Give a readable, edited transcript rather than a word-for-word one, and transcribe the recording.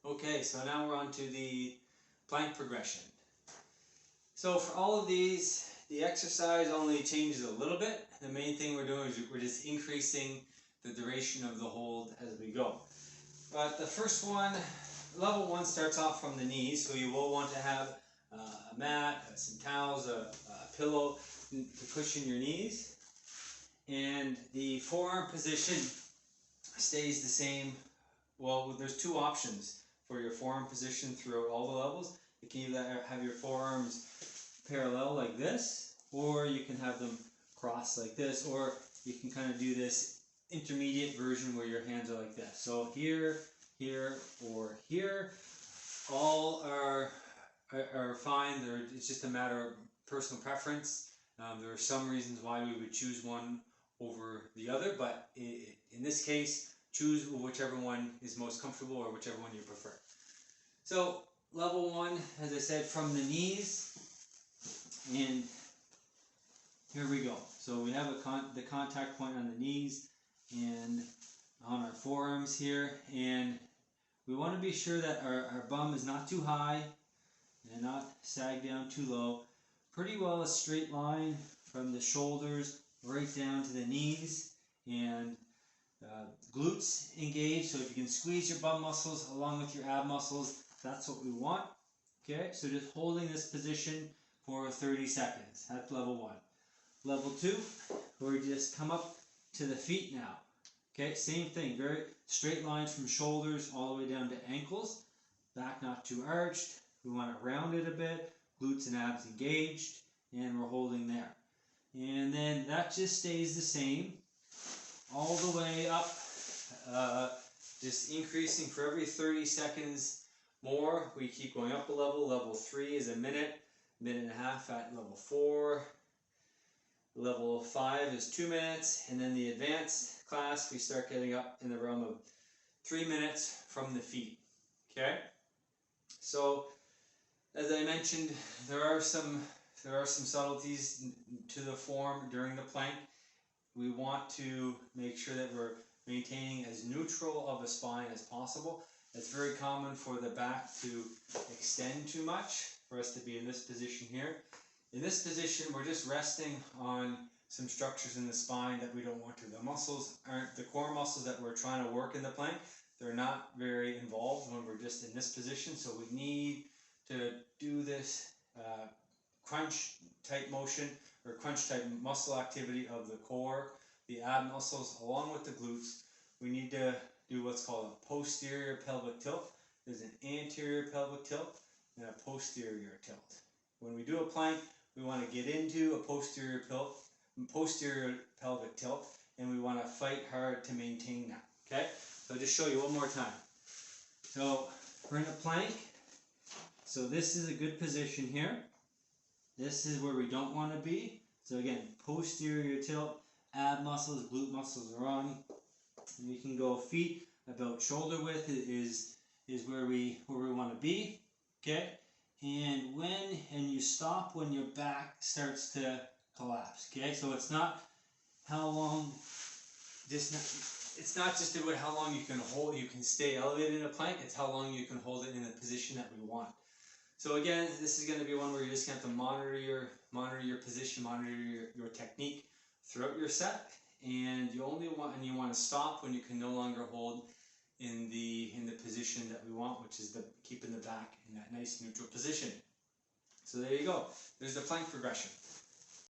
Okay, so now we're on to the plank progression. So for all of these, the exercise only changes a little bit. The main thing we're doing is we're just increasing the duration of the hold as we go. But the first one, level 1, starts off from the knees, so you will want to have a mat, some towels, a pillow to cushion your knees. And the forearm position stays the same. Well, there's two options for your forearm position throughout all the levels. You can either have your forearms parallel like this, or you can have them crossed like this, or you can kind of do this intermediate version where your hands are like this. So here, here, or here, all are fine. It's just a matter of personal preference. There are some reasons why we would choose one over the other, but in this case, choose whichever one is most comfortable or whichever one you prefer. So level 1, as I said, from the knees, and here we go. So we have the contact point on the knees and on our forearms here, and we want to be sure that our bum is not too high and not sag down too low. Pretty well a straight line from the shoulders right down to the knees, and glutes engaged, so if you can squeeze your bum muscles along with your ab muscles, that's what we want. Okay, so just holding this position for 30 seconds. That's level 1. Level 2, we just come up to the feet now. Okay, same thing, very straight lines from shoulders all the way down to ankles. Back not too arched. We want to round it a bit, glutes and abs engaged, and we're holding there. And then that just stays the same all the way up, just increasing for every 30 seconds more. We keep going up a level. Level 3 is a minute and a half at level 4. Level 5 is 2 minutes, and then the advanced class, we start getting up in the realm of 3 minutes from the feet. Okay? So, as I mentioned, there are some subtleties to the form during the plank. We want to make sure that we're maintaining as neutral of a spine as possible. It's very common for the back to extend too much, for us to be in this position here. In this position, we're just resting on some structures in the spine that we don't want to. The muscles aren't, the core muscles that we're trying to work in the plank, they're not very involved when we're just in this position, so we need to do this crunch type motion or crunch type muscle activity of the core, the ab muscles, along with the glutes. We need to do what's called a posterior pelvic tilt. There's an anterior pelvic tilt and a posterior tilt. When we do a plank, we want to get into a posterior pelvic tilt, and we want to fight hard to maintain that. Okay? So I'll just show you one more time. So we're in a plank. So this is a good position here. This is where we don't want to be. So again, posterior tilt, ab muscles, glute muscles are on. And you can go feet about shoulder width is where we want to be. Okay? And you stop when your back starts to collapse. Okay? So it's not how long, it's not just about how long you can hold, you can stay elevated in a plank, it's how long you can hold it in the position that we want. So again, this is going to be one where you're just going to have to monitor your position, monitor your technique throughout your set, and you want to stop when you can no longer hold in the position that we want, which is keeping the back in that nice neutral position. So there you go. There's the plank progression.